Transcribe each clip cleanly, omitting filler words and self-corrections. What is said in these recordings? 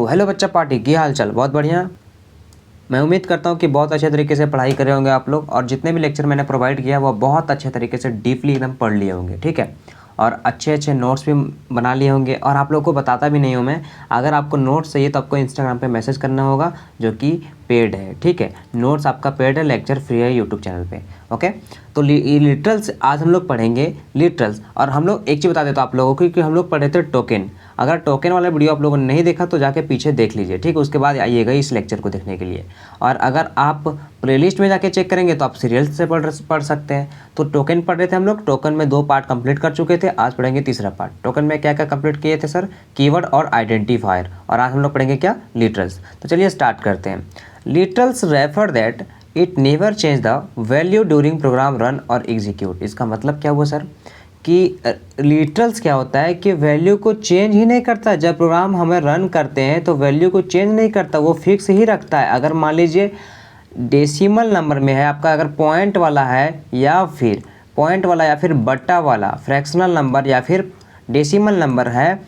Hello बच्चा party की हाल चाल। बहुत बढ़िया। मैं उम्मीद करता हूँ कि बहुत अच्छे तरीके से पढ़ाई कर रहे होंगे आप लोग, और जितने भी लेक्चर मैंने प्रोवाइड किया वो बहुत अच्छे तरीके से डीपली एकदम पढ़ लिए होंगे। ठीक है, और अच्छे अच्छे नोट्स भी बना लिए होंगे। और आप लोगों को बताता भी नहीं हूँ मैं, अगर आपको नोट्स चाहिए तो आपको इंस्टाग्राम पे मैसेज करना होगा, जो कि पेड है। ठीक है, नोट्स आपका पेड है, लेक्चर फ्री है यूट्यूब चैनल पे। ओके, तो लिटरल्स आज हम लोग पढ़ेंगे लिटरल्स। और हम लोग एक चीज़ बता देता हूँ आप लोगों को कि हम लोग पढ़े थे टोकन। अगर टोकन वाला वीडियो आप लोगों ने नहीं देखा तो जाके पीछे देख लीजिए। ठीक, उसके बाद आइएगा इस लेक्चर को देखने के लिए। और अगर आप प्लेलिस्ट में जाके चेक करेंगे तो आप सीरियल से पढ़ सकते हैं। तो टोकन पढ़ रहे थे हम लोग, टोकन में 2 पार्ट कंप्लीट कर चुके थे, आज पढ़ेंगे तीसरा पार्ट। टोकन में क्या क्या कंप्लीट किए थे सर? कीवर्ड और आइडेंटिफायर। और आज हम लोग पढ़ेंगे क्या? लिटरल्स। तो चलिए स्टार्ट करते हैं। Literals refer that it never change the value during program run और एग्जीक्यूट। इसका मतलब क्या हुआ सर कि लिटरल्स क्या होता है कि वैल्यू को चेंज ही नहीं करता। जब प्रोग्राम हमें रन करते हैं तो वैल्यू को चेंज नहीं करता, वो फिक्स ही रखता है। अगर मान लीजिए डेसिमल नंबर में है आपका, अगर पॉइंट वाला है या फिर बट्टा वाला, फ्रैक्शनल नंबर या फिर डेसिमल नंबर है,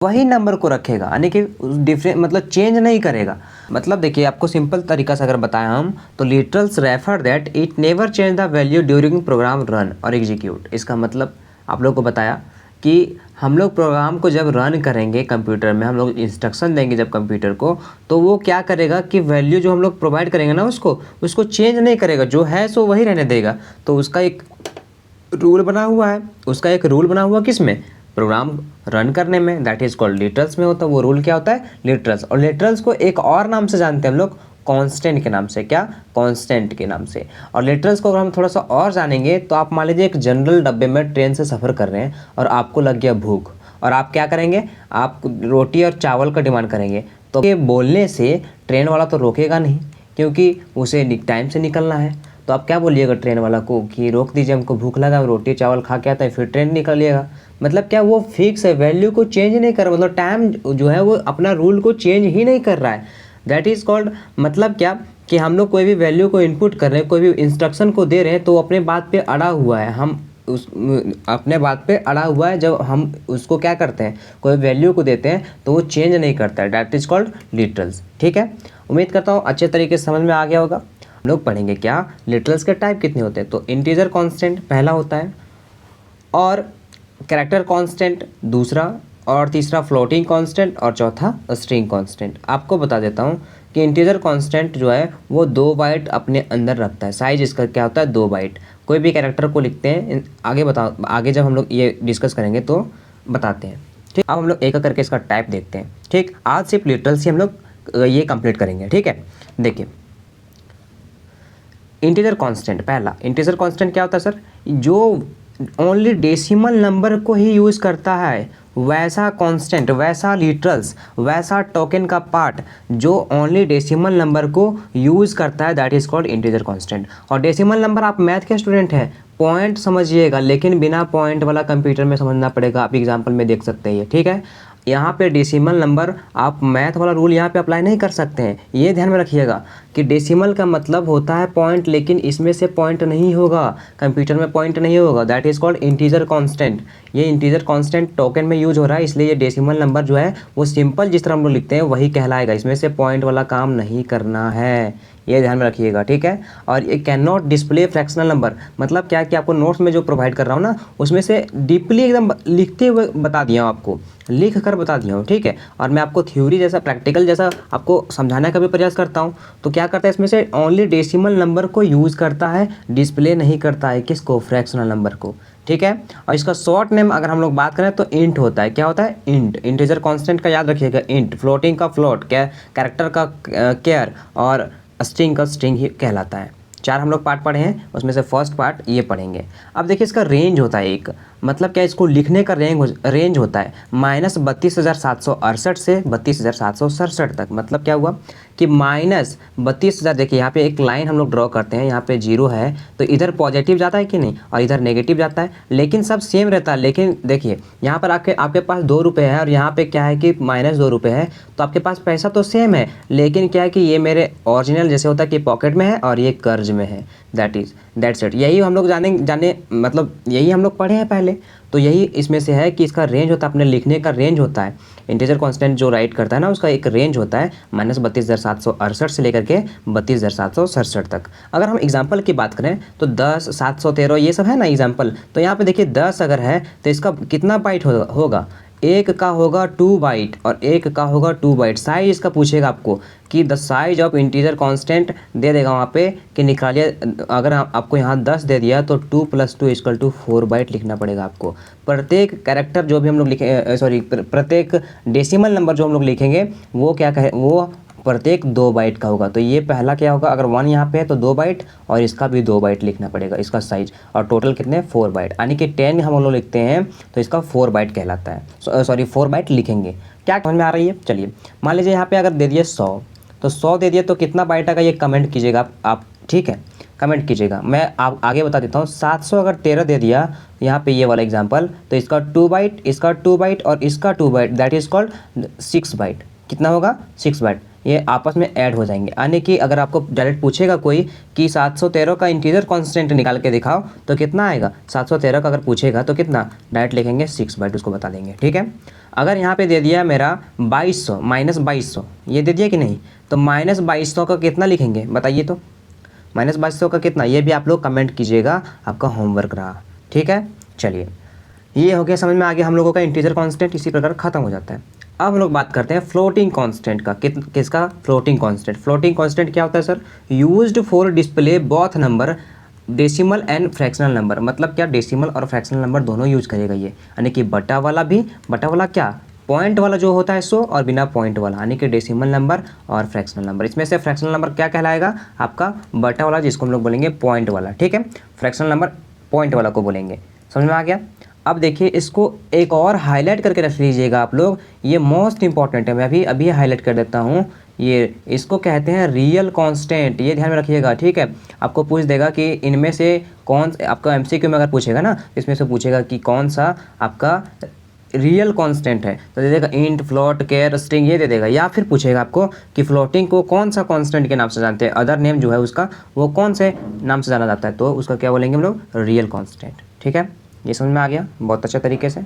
वही नंबर को रखेगा, यानी कि डिफरेंट मतलब चेंज नहीं करेगा। मतलब देखिए, आपको सिंपल तरीका से अगर बताएं हम तो literals refer that it never change the value during program run और एग्जीक्यूट। इसका मतलब आप लोग को बताया कि हम लोग प्रोग्राम को जब रन करेंगे कंप्यूटर में, हम लोग इंस्ट्रक्शन देंगे जब कंप्यूटर को, तो वो क्या करेगा कि वैल्यू जो हम लोग प्रोवाइड करेंगे ना उसको चेंज नहीं करेगा, जो है सो वही रहने देगा। तो उसका एक रूल बना हुआ है, किस में? प्रोग्राम रन करने में, दैट इज कॉल्ड लिटरल्स में होता है। वो रूल क्या होता है? लिटरल्स। और लिटरल्स को एक और नाम से जानते हैं हम लोग, कांस्टेंट के नाम से। क्या? कांस्टेंट के नाम से। और लिटरल्स को अगर हम थोड़ा सा और जानेंगे तो आप मान लीजिए एक जनरल डब्बे में ट्रेन से सफ़र कर रहे हैं और आपको लग गया भूख, और आप क्या करेंगे? आप रोटी और चावल का डिमांड करेंगे। तो ये बोलने से ट्रेन वाला तो रोकेगा नहीं, क्योंकि उसे टाइम से निकलना है। तो आप क्या बोलिएगा ट्रेन वाला को कि रोक दीजिए, हमको भूख लगा, रोटी चावल खा के आता है, फिर ट्रेन निकलिएगा। मतलब क्या? वो फिक्स है, वैल्यू को चेंज नहीं कर रहा, मतलब टाइम जो है वो अपना रूल को चेंज ही नहीं कर रहा है। दैट इज़ कॉल्ड, मतलब क्या कि हम लोग कोई भी वैल्यू को इनपुट कर रहे हैं, कोई भी इंस्ट्रक्शन को दे रहे हैं, तो वो अपने बात पे अड़ा हुआ है। हम अपने बात पे अड़ा हुआ है। जब हम उसको क्या करते हैं, कोई वैल्यू को देते हैं, तो वो चेंज नहीं करता है। That is called literals. ठीक है, उम्मीद करता हूँ अच्छे तरीके से समझ में आ गया होगा। हम लोग पढ़ेंगे क्या? लिटरल्स के टाइप कितने होते हैं। तो इंटीजर कांस्टेंट पहला होता है, और कैरेक्टर कांस्टेंट दूसरा, और तीसरा फ्लोटिंग कांस्टेंट, और चौथा स्ट्रिंग कांस्टेंट। आपको बता देता हूँ कि इंटीजर कांस्टेंट जो है वो 2 बाइट अपने अंदर रखता है। साइज इसका क्या होता है? 2 बाइट। कोई भी कैरेक्टर को लिखते हैं, आगे जब हम लोग ये डिस्कस करेंगे तो बताते हैं। ठीक, अब हम लोग एक करके इसका टाइप देखते हैं। ठीक, आज सिर्फ लिटरल्स ही हम लोग ये कंप्लीट करेंगे। ठीक है, देखिए इंटीजर कांस्टेंट। पहला इंटीजर कांस्टेंट क्या होता है सर? जो ओनली डेसिमल नंबर को ही यूज़ करता है, वैसा कांस्टेंट, वैसा लिटरल्स, वैसा टोकन का पार्ट जो ओनली डेसिमल नंबर को यूज़ करता है, that is called integer constant. और डेसिमल नंबर, आप मैथ के स्टूडेंट हैं, पॉइंट समझिएगा, लेकिन बिना पॉइंट वाला कंप्यूटर में समझना पड़ेगा। आप एग्जाम्पल में देख सकते हैं। ठीक है, यहाँ पे डेसिमल नंबर, आप मैथ वाला रूल यहाँ पे अप्लाई नहीं कर सकते हैं। ये ध्यान में रखिएगा कि डेसिमल का मतलब होता है पॉइंट, लेकिन इसमें से पॉइंट नहीं होगा, कंप्यूटर में पॉइंट नहीं होगा। That is called integer constant. ये इंटीजर कांस्टेंट टोकन में यूज हो रहा है, इसलिए ये डेसिमल नंबर जो है वो सिंपल जिस तरह हम लोग लिखते हैं वही कहलाएगा। इसमें से पॉइंट वाला काम नहीं करना है, ये ध्यान में रखिएगा। ठीक है, और ये can not display fractional number. मतलब क्या कि आपको नोट्स में जो प्रोवाइड कर रहा हूँ ना, उसमें से डीपली एकदम लिखते हुए बता दिया हूँ, आपको लिख कर बता दिया हूँ। ठीक है, और मैं आपको थ्योरी जैसा, प्रैक्टिकल जैसा आपको समझाने का भी प्रयास करता हूँ। तो क्या करता है, इसमें से ओनली डेसिमल नंबर को यूज़ करता है, डिस्प्ले नहीं करता है। किसको? फ्रैक्शनल नंबर को। ठीक है, और इसका शॉर्ट नेम अगर हम लोग बात करें तो इंट होता है। क्या होता है? इंट। इंटीजर कांस्टेंट का याद रखिएगा इंट, फ्लोटिंग का फ्लोट, कैरेक्टर का केयर, और स्ट्रिंग का स्ट्रिंग ही कहलाता है। 4 हम लोग पार्ट पढ़े हैं, उसमें से फर्स्ट पार्ट ये पढ़ेंगे। अब देखिए इसका रेंज होता है एक, मतलब क्या, इसको लिखने का रेंज होता है -32,768 से 32,767 तक। मतलब क्या हुआ कि -32,000, देखिए यहाँ पे एक लाइन हम लोग ड्रॉ करते हैं, यहाँ पे 0 है तो इधर पॉजिटिव जाता है कि नहीं, और इधर नेगेटिव जाता है, लेकिन सब सेम रहता है। लेकिन देखिए यहाँ पर आपके पास 2 रुपये है, और यहाँ पे क्या है कि -2 रुपये है, तो आपके पास पैसा तो सेम है, लेकिन क्या है कि ये मेरे ओरिजिनल जैसे होता है कि पॉकेट में है और ये कर्ज में है। That's it. यही हम लोग जाने मतलब यही हम लोग पढ़े हैं पहले। तो यही इसमें से है कि इसका रेंज होता है, अपने लिखने का रेंज होता है। इंटीजर कांस्टेंट जो राइट करता है ना, उसका एक रेंज होता है -32,768 से लेकर के 32,767 तक। अगर हम एग्जाम्पल की बात करें तो 10, 713 ये सब है ना एग्जाम्पल, तो यहाँ पे देखिए 10 अगर है तो इसका कितना बाइट होगा, एक का होगा 2 बाइट और एक का होगा 2 बाइट। साइज इसका पूछेगा आपको कि the size of integer constant दे देगा वहाँ पे कि निकालिए। अगर आपको यहाँ 10 दे दिया तो 2 + 2 = 4 बाइट लिखना पड़ेगा आपको। प्रत्येक कैरेक्टर जो भी हम लोग लिखे प्रत्येक डेसिमल नंबर जो हम लोग लिखेंगे वो क्या कहे, वो प्रत्येक 2 बाइट का होगा। तो ये पहला क्या होगा, अगर 1 यहाँ पे है तो 2 बाइट और इसका भी 2 बाइट लिखना पड़ेगा, इसका साइज। और टोटल कितने, 4 बाइट, यानी कि 10 हम लोग लिखते हैं तो इसका 4 बाइट कहलाता है। सॉरी 4 बाइट लिखेंगे। क्या समझ में आ रही है? चलिए मान लीजिए यहाँ पे अगर दे दिए 100, तो 100 दे दिए तो कितना बाइट आएगा ये कमेंट कीजिएगा आप, ठीक है, कमेंट कीजिएगा। मैं आप आगे बता देता हूँ। 700 अगर 13 दे दिया यहाँ पे ये वाला एग्जाम्पल, तो इसका 2 बाइट, इसका 2 बाइट और इसका 2 byte, that is called 6 byte. कितना होगा, 6 बाइट। ये आपस में ऐड हो जाएंगे, यानी कि अगर आपको डायरेक्ट पूछेगा कोई कि 713 का इंटीजर कांस्टेंट निकाल के दिखाओ तो कितना आएगा, 713 का अगर पूछेगा तो कितना, डायरेक्ट लिखेंगे 6 बाइट, उसको बता देंगे, ठीक है। अगर यहाँ पे दे दिया मेरा 2200 -2200, ये दे दिया कि नहीं, तो -2200 का कितना लिखेंगे बताइए तो, -2200 का कितना, ये भी आप लोग कमेंट कीजिएगा, आपका होमवर्क रहा, ठीक है। चलिए ये हो गया समझ में आ गया हम लोगों का इंटीजर कांस्टेंट, इसी प्रकार ख़त्म हो जाता है। अब हम लोग बात करते हैं फ्लोटिंग कांस्टेंट का। किसका, फ्लोटिंग कांस्टेंट। फ्लोटिंग कांस्टेंट क्या होता है sir, used for display both number decimal and fractional number. मतलब क्या, डेसिमल और फ्रैक्शनल नंबर दोनों यूज करेगा ये, यानी कि बटा वाला भी, बटा वाला क्या, पॉइंट वाला जो होता है 100 और बिना पॉइंट वाला, यानी कि डेसिमल नंबर और फ्रैक्शनल नंबर। इसमें से फ्रैक्शनल नंबर क्या कहलाएगा आपका, बटा वाला, जिसको हम लोग बोलेंगे पॉइंट वाला, ठीक है। फ्रैक्शनल नंबर पॉइंट वाला को बोलेंगे, समझ में आ गया। अब देखिए इसको एक और हाईलाइट करके रख लीजिएगा आप लोग, ये मोस्ट इंपॉर्टेंट है, मैं अभी हाईलाइट कर देता हूँ। ये इसको कहते हैं रियल कांस्टेंट, ये ध्यान में रखिएगा, ठीक है। आपको पूछ देगा कि इनमें से कौन, आपका एमसीक्यू में अगर पूछेगा ना, इसमें से पूछेगा कि कौन सा आपका रियल कांस्टेंट है, तो दे देगा इंट, फ्लोट, केयर, स्ट्रिंग, ये दे देगा। या फिर पूछेगा आपको कि फ्लोटिंग को कौन सा कांस्टेंट के नाम से जानते हैं, अदर नेम जो है उसका वो कौन से नाम से जाना जाता है, तो उसका क्या बोलेंगे हम लोग, रियल कांस्टेंट, ठीक है। ये समझ में आ गया बहुत अच्छे तरीके से।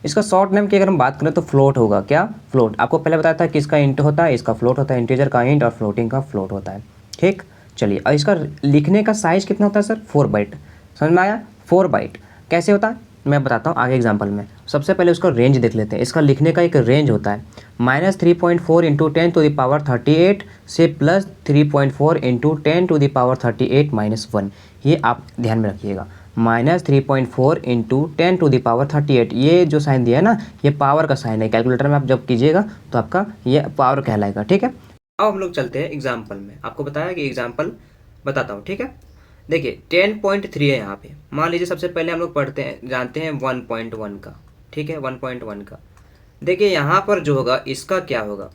इसका शॉर्ट नेम की अगर हम बात करें तो फ्लोट होगा। क्या, फ्लोट। आपको पहले बताया था कि इसका इंट होता है, इसका फ्लोट होता है, इंटीजर का इंट और फ्लोटिंग का फ्लोट होता है, ठीक। चलिए और इसका लिखने का साइज कितना होता है सर, 4 बाइट। समझ में आया, 4 बाइट कैसे होता है मैं बताता हूँ आगे एग्जाम्पल में। सबसे पहले उसका रेंज देख लेते हैं। इसका लिखने का एक रेंज होता है -3.4 × 10⁻38 से +3.4 × 10⁻38 - 1। ये आप ध्यान में रखिएगा, -3.4 × 10⁻38, ये जो साइन दिया है ना, ये पावर का साइन है। कैलकुलेटर में आप जब कीजिएगा तो आपका ये पावर कहलाएगा, ठीक है। अब हम लोग चलते हैं एग्जाम्पल में। आपको बताया कि एग्जाम्पल बताता हूँ, ठीक है। देखिए 10.3 है यहाँ पे। मान लीजिए सबसे पहले हम लोग पढ़ते हैं, जानते हैं 1.1 का, ठीक है, 1.1 का। देखिए यहाँ पर जो होगा इसका क्या होगा,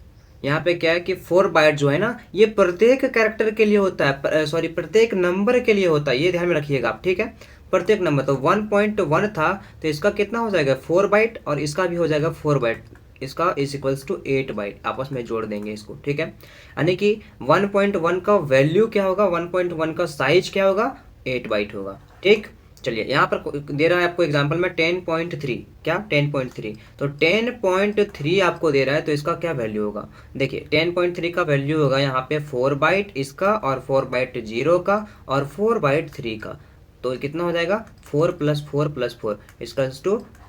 यहाँ पे क्या है कि 4 बाइट जो है ना, ये प्रत्येक कैरेक्टर के लिए होता है, सॉरी प्रत्येक नंबर के लिए होता है, ये ध्यान में रखिएगा आप, ठीक है। प्रत्येक नंबर, तो 1.1 था तो इसका कितना हो जाएगा, 4 बाइट, और इसका भी हो जाएगा 4 बाइट, इसका = 8 बाइट, आपस में जोड़ देंगे इसको, ठीक है। यानी कि 1.1 का वैल्यू क्या होगा, 1.1 का साइज क्या होगा, 8 बाइट होगा, ठीक। चलिए यहाँ पर दे रहा है आपको एग्जांपल में 10.3, क्या 10.3, तो 10.3 आपको दे रहा है, तो इसका क्या वैल्यू होगा। देखिए 10.3 का वैल्यू होगा यहाँ पे 4 बाइट इसका, और 4 बाइट 0 का, और 4 बाइट 3 का, तो कितना हो जाएगा, 4 + 4 + 4 इसका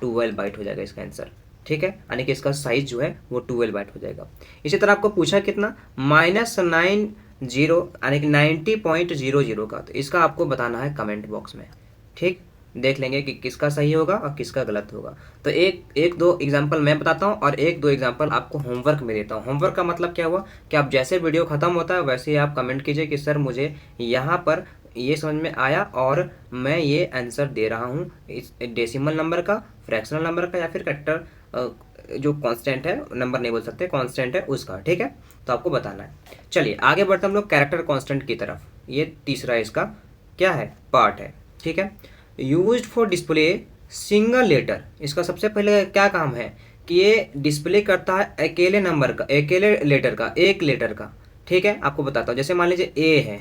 12 बाइट हो जाएगा इसका आंसर, ठीक है। यानी कि इसका साइज जो है वो 12 बाइट हो जाएगा। इसी तरह आपको पूछा कितना, -90 यानी कि 90.00 का, तो इसका आपको बताना है कमेंट बॉक्स में, ठीक। देख लेंगे कि किसका सही होगा और किसका गलत होगा। तो एक दो एग्जाम्पल मैं बताता हूँ और 1-2 एग्जाम्पल आपको होमवर्क में देता हूँ। होमवर्क का मतलब क्या हुआ कि आप जैसे वीडियो खत्म होता है वैसे ही आप कमेंट कीजिए कि सर मुझे यहाँ पर ये समझ में आया और मैं ये आंसर दे रहा हूँ, इस डेसिमल नंबर का, फ्रैक्शनल नंबर का, या फिर कैरेक्टर जो कांस्टेंट है, नंबर नहीं बोल सकते, कांस्टेंट है उसका, ठीक है। तो आपको बताना है। चलिए आगे बढ़ते हम लोग कैरेक्टर कांस्टेंट की तरफ। ये तीसरा इसका क्या है, पार्ट है, ठीक है। Used for display single letter. इसका सबसे पहले क्या काम है कि ये डिस्प्ले करता है अकेले नंबर का, अकेले लेटर का, एक लेटर का, ठीक है। आपको बताता हूँ, जैसे मान लीजिए ए है,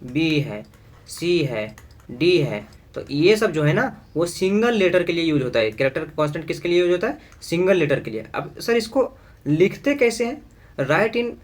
बी है, सी है, डी है, तो ये सब जो है ना वो सिंगल लेटर के लिए यूज होता है। कैरेक्टर कांस्टेंट किसके लिए यूज होता है, सिंगल लेटर के लिए। अब सर इसको लिखते कैसे हैं? राइट इन,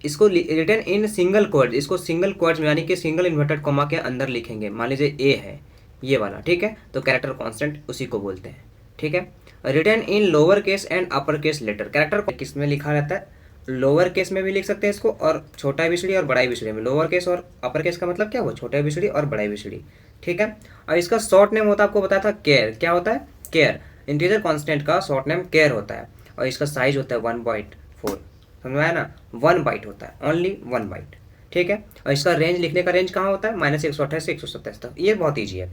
इसको रिटर्न इन सिंगल कोड, इसको सिंगल कोड्स में यानी कि सिंगल इन्वर्टेड कॉमा के अंदर लिखेंगे। मान लीजिए ए है ये वाला, ठीक है, तो कैरेक्टर कांस्टेंट उसी को बोलते हैं, ठीक है। Return in lower case and upper case letter, character किस में लिखा रहता है? लोअर केस में भी लिख सकते हैं इसको, और छोटा एबीसीडी और बड़ा एबीसीडी में। लोअर केस और अपर केस का मतलब क्या हुआ? छोटा एबीसीडी और बड़ा एबीसीडी, ठीक है। और इसका शॉर्ट नेम होता है, आपको बताया था केयर। क्या होता है? केयर। इंटीजर कांस्टेंट का शॉर्ट नेम केयर होता है, और इसका साइज होता है 1/4, समझ में आया ना? 1 बाइट होता है, ओनली 1 बाइट, ठीक है। और इसका रेंज, लिखने का रेंज कहाँ होता है? -128 से 127 तक। ये बहुत ईजी है।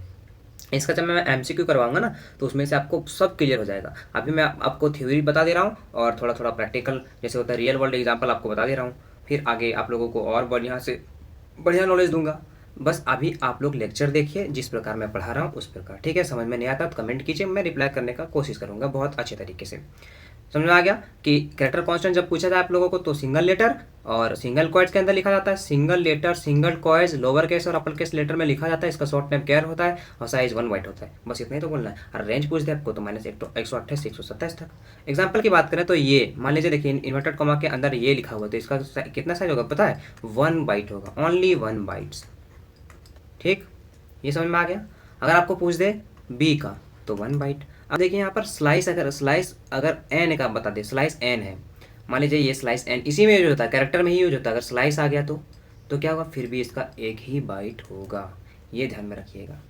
इसका जब मैं एमसीक्यू करवाऊंगा ना, तो उसमें से आपको सब क्लियर हो जाएगा। अभी मैं आपको थ्योरी बता दे रहा हूँ, और थोड़ा थोड़ा प्रैक्टिकल जैसे होता है रियल वर्ल्ड एग्जांपल आपको बता दे रहा हूँ। फिर आगे आप लोगों को और बढ़िया से बढ़िया नॉलेज दूंगा। बस अभी आप लोग लेक्चर देखिए जिस प्रकार मैं पढ़ा रहा हूँ उस प्रकार, ठीक है। समझ में नहीं आता तो कमेंट कीजिए, मैं रिप्लाई करने का कोशिश करूँगा बहुत अच्छे तरीके से। समझ में आ गया कि कैरेक्टर कांस्टेंट जब पूछा जाए आप लोगों को तो सिंगल लेटर और सिंगल क्वाइट्स के अंदर लिखा जाता है। Single letter, single quotes, lower case और अपर केस लेटर में लिखा जाता है। इसका शॉर्ट नेम केयर होता है और साइज 1 बाइट होता है। बस इतना ही तो बोलना है। और रेंज पूछ दे आपको तो -128 से 127 तक। एग्जाम्पल की बात करें तो ये मान लीजिए, देखिए इन्वर्टेड कॉमा के अंदर ये लिखा हुआ है, तो इसका कितना साइज होगा पता है? 1 बाइट होगा, ओनली 1 बाइट्स, ठीक। ये समझ में आ गया। अगर आपको पूछ दे बी का तो 1 बाइट। अब देखिए यहाँ पर स्लाइस अगर एन का बता दे, स्लाइस एन है, मान लीजिए ये स्लाइस एन इसी में यूज होता है, कैरेक्टर में ही यूज होता है। अगर स्लाइस आ गया तो क्या होगा? फिर भी इसका एक ही बाइट होगा, ये ध्यान में रखिएगा,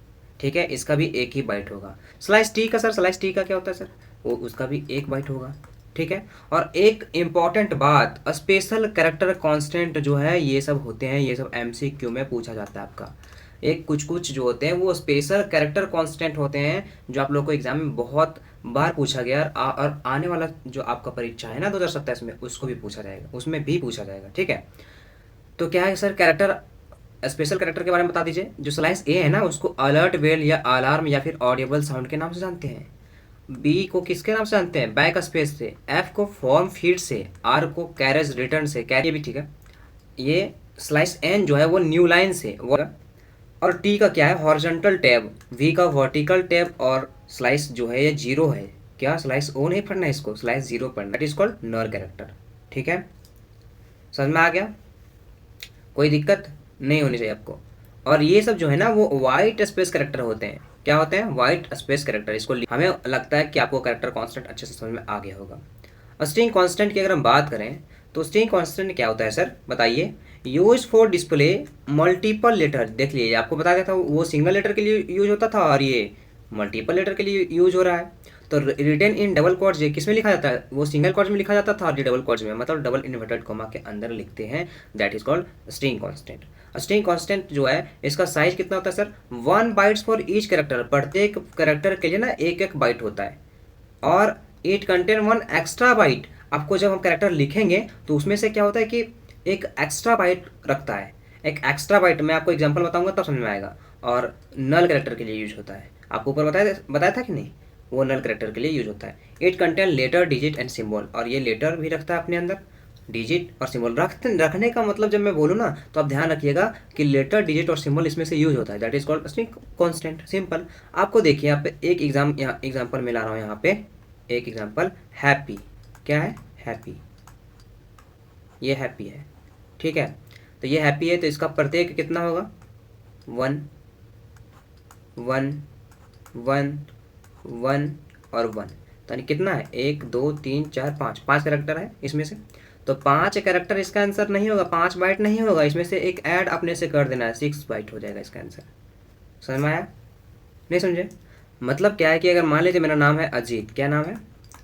ठीक है। इसका भी एक ही बाइट होगा। स्लाइस टी का सर, स्लाइस टी का क्या होता है सर? वो उसका भी 1 बाइट होगा, ठीक है। और एक इम्पॉर्टेंट बात, स्पेशल कैरेक्टर कांस्टेंट जो है ये सब होते हैं, ये सब एमसीक्यू में पूछा जाता है आपका। एक कुछ जो होते हैं वो स्पेशल कैरेक्टर कांस्टेंट होते हैं जो आप लोग को एग्जाम में बहुत बार पूछा गया, और आने वाला जो आपका परीक्षा है ना 2027 में, उसको भी पूछा जाएगा, उसमें भी पूछा जाएगा, ठीक है। तो क्या है सर, कैरेक्टर स्पेशल कैरेक्टर के बारे में बता दीजिए। जो स्लाइस ए है ना, उसको अलर्ट बेल या अलार्म या फिर ऑडिबल साउंड के नाम से जानते हैं। बी को किसके नाम से जानते हैं? बैक स्पेस से। एफ को फॉर्म फीड से। आर को कैरेज रिटर्न से, कैरी भी, ठीक है। ये स्लाइस एन जो है वो न्यू लाइन से वो, और टी का क्या है? Horizontal tab. वी का वर्टिकल टैब। और स्लाइस जो है ये 0 है। क्या स्लाइस ओ नहीं पढ़ना है, इसको स्लाइस 0 पढ़ना, दैट इज कॉल्ड नर कैरेक्टर, ठीक है। समझ में आ गया? कोई दिक्कत नहीं होनी चाहिए आपको। और ये सब जो है ना वो वाइट स्पेस कैरेक्टर होते हैं। क्या होते हैं? White space character. इसको हमें लगता है कि आपको कैरेक्टर कांस्टेंट अच्छे से समझ में आ गया होगा। स्ट्रिंग कांस्टेंट की अगर हम बात करें तो स्ट्रिंग कांस्टेंट क्या होता है सर, बताइए? Use for display multiple letter. देख लीजिए, आपको बताया गया था वो सिंगल लेटर के लिए यूज होता था और ये मल्टीपल लेटर के लिए यूज हो रहा है। तो रिटन इन डबल कोट्स ये किस में लिखा जाता है? वो सिंगल कोट्स में लिखा जाता था और ये डबल कोट्स में, मतलब डबल इन्वर्टेड कॉमा के अंदर लिखते हैं। That is called string constant. String constant जो है इसका साइज कितना होता है sir? 1 bytes for each character. प्रत्येक कैरेक्टर के लिए ना एक एक बाइट होता है, और इट कंटेन 1 एक्स्ट्रा बाइट। आपको जब हम कैरेक्टर लिखेंगे तो उसमें से क्या होता है कि एक एक्स्ट्रा बाइट रखता है। एक एक्स्ट्रा बाइट मैं आपको एग्जांपल बताऊंगा तब समझ में आएगा। और नल कैरेक्टर के लिए यूज होता है। आपको ऊपर बताया था कि नहीं? वो नल कैरेक्टर के लिए यूज होता है। It contain letter, digit and symbol. और ये लेटर भी रखता है अपने अंदर, डिजिट और सिंबल रखने का मतलब जब मैं बोलूँ ना तो आप ध्यान रखिएगा कि लेटर, डिजिट और सिंबल इसमें से यूज होता है। That is called string constant. Simple. आपको देखिए यहाँ पे एक एग्जाम्पल में ला रहा हूँ। यहाँ पे एक एग्जाम्पल, हैप्पी। क्या है? हैप्पी। ये हैप्पी है, ठीक है। तो ये हैप्पी है, तो इसका प्रत्येक कितना होगा? 1 1 1 1 और 1। तो यानी कितना है? 1 2 3 4 5 कैरेक्टर है इसमें से। तो 5 कैरेक्टर इसका आंसर नहीं होगा, 5 बाइट नहीं होगा। इसमें से एक ऐड अपने से कर देना है, 6 बाइट हो जाएगा इसका आंसर। समझ में आया? नहीं समझे? मतलब क्या है कि अगर मान लीजिए मेरा नाम है अजीत। क्या नाम है?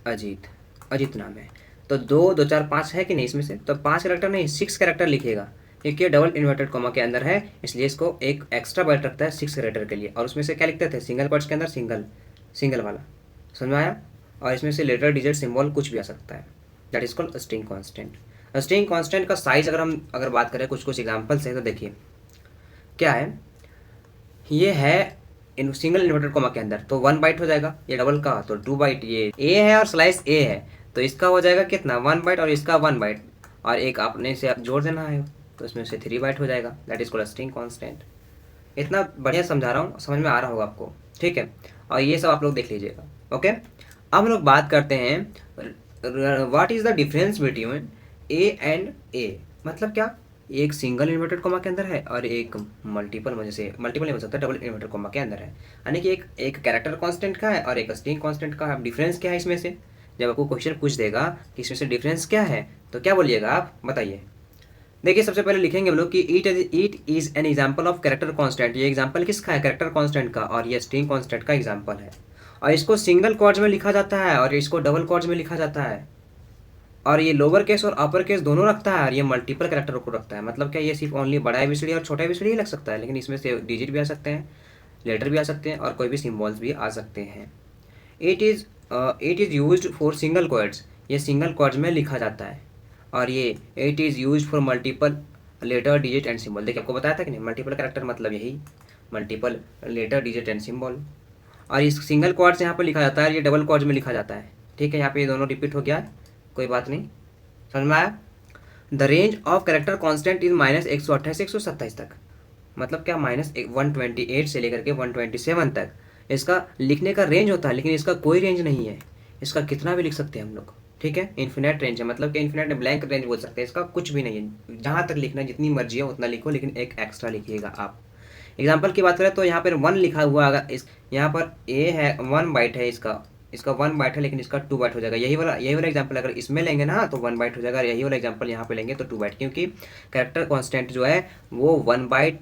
अजीत। अजीत नाम है। तो 2 2 4 5 है कि नहीं इसमें से? तो 5 कैरेक्टर नहीं, 6 कैरेक्टर लिखिएगा, क्योंकि ये डबल इन्वर्टेड कॉमा के अंदर है, इसलिए इसको एक एक्स्ट्रा बाइट रखता है 6 कैरेक्टर के लिए। और उसमें से क्या लिखते थे? सिंगल कोट्स के अंदर सिंगल वाला। समझ में आया? और इसमें से लेटर, डिजिट, सिंबल कुछ भी आ सकता है। That is called string constant. String constant का साइज अगर बात करें कुछ एग्जाम्पल्स है तो देखिए क्या है। ये है सिंगल इन्वर्टेड कॉमा के अंदर तो 1 बाइट हो जाएगा। ये डबल का तो 2 बाइट। ये ए है और स्लाइस ए है, तो इसका हो जाएगा कितना? 1 बाइट, और इसका 1 बाइट, और एक आपने से जोड़ देना है तो इसमें से 3 बाइट हो जाएगा। That is called string constant. इतना बढ़िया समझा रहा हूँ, समझ में आ रहा होगा आपको, ठीक है। और ये सब आप लोग देख लीजिएगा, ओके। अब हम लोग बात करते हैं what is the difference between A and A, मतलब क्या, एक सिंगल इन्वर्टेड कॉमा के अंदर है और एक मल्टीपल, वजह से मल्टीपल नहीं बोल सकता, डबल इन्वर्टेड कॉमा के अंदर है, यानी कि एक कैरेक्टर कांस्टेंट का है और एक स्ट्रिंग कांस्टेंट का है। डिफरेंस क्या है इसमें से? जब आपको क्वेश्चन पूछ देगा कि इसमें से डिफरेंस क्या है तो क्या बोलिएगा आप, बताइए। देखिए सबसे पहले लिखेंगे हम लोग कि it is an example of character constant. ये एग्जाम्पल किसका है? कैरेक्टर कांस्टेंट का, और ये स्ट्रिंग कांस्टेंट का एग्जाम्पल है। और इसको सिंगल क्वाड्स में लिखा जाता है और इसको डबल क्वाड्स में लिखा जाता है, और ये लोअर केस और अपर केस दोनों रखता है, और ये मल्टीपल कैरेक्टर को रखता है। मतलब क्या, ये सिर्फ ओनली बड़ा एबीसीडी और छोटा एबीसीडी ही लग सकता है, लेकिन इसमें से डिजिट भी आ सकते हैं, लेटर भी आ सकते हैं और कोई भी सिम्बॉल्स भी आ सकते हैं। It is used for single quotes, ये सिंगल क्वाड्स में लिखा जाता है। और ये it is used for multiple letter digit and symbol. देखिए आपको बताया था कि नहीं, मल्टीपल कैरेक्टर मतलब यही multiple letter digit and symbol. और इस सिंगल क्वाड्स यहाँ पर लिखा जाता है, ये डबल क्वाड्स में लिखा जाता है। ठीक है, यहाँ पे ये दोनों रिपीट हो गया है, कोई बात नहीं, समझ में आया। The range of character constant is -128 से 127 तक, मतलब क्या, -128 से लेकर के 127 तक इसका लिखने का रेंज होता है, लेकिन इसका कोई रेंज नहीं है, इसका कितना भी लिख सकते हैं हम लोग। ठीक है, इन्फिनेट रेंज है, मतलब कि इन्फिनेट ब्लैंक रेंज बोल सकते हैं, इसका कुछ भी नहीं है, जहाँ तक लिखना जितनी मर्जी है उतना लिखो, लेकिन एक एक्स्ट्रा लिखिएगा आप। एग्जाम्पल की बात करें तो यहाँ पर 1 लिखा हुआ, अगर इस यहाँ पर ए है 1 बाइट है, इसका 1 बाइट है, लेकिन इसका 2 बाइट हो जाएगा। यही वाला एग्जांपल अगर इसमें लेंगे ना तो 1 बाइट हो जाएगा, और यही वाला एग्जांपल यहाँ पे लेंगे तो 2 बाइट, क्योंकि कैरेक्टर कांस्टेंट जो है वो 1 बाइट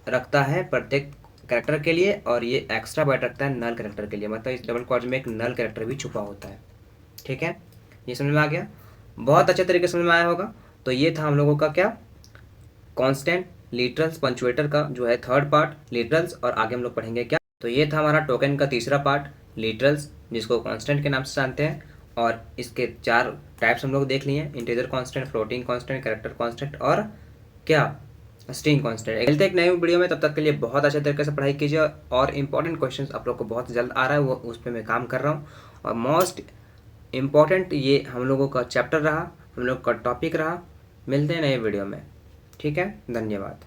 रखता है प्रत्येक कैरेक्टर के लिए, और ये एक्स्ट्रा बाइट रखता है नल कैरेक्टर के लिए, मतलब इस डबल क्वाड्स में एक नल कैरेक्टर भी छुपा होता है। ठीक है, ये समझ में आ गया, बहुत अच्छे तरीके से समझ में आया होगा। तो ये था हम लोगों का क्या, कॉन्स्टेंट, लिटरल्स, पंचुएटर का जो है थर्ड पार्ट लिटरल्स, और आगे हम लोग पढ़ेंगे क्या। तो ये था हमारा टोकन का तीसरा पार्ट लिटरल्स, जिसको कांस्टेंट के नाम से जानते हैं, और इसके 4 टाइप्स हम लोग देख लिए, integer constant, floating constant, character constant और क्या, स्ट्रिंग कांस्टेंट। मिलते हैं एक नए वीडियो में, तब तक के लिए बहुत अच्छे तरीके से पढ़ाई कीजिए, और इंपॉर्टेंट क्वेश्चंस आप लोग को बहुत जल्द आ रहा है, वो उस पर मैं काम कर रहा हूँ। और मोस्ट इम्पॉर्टेंट ये हम लोगों का चैप्टर रहा, हम लोग का टॉपिक रहा। मिलते हैं नए वीडियो में, ठीक है, धन्यवाद।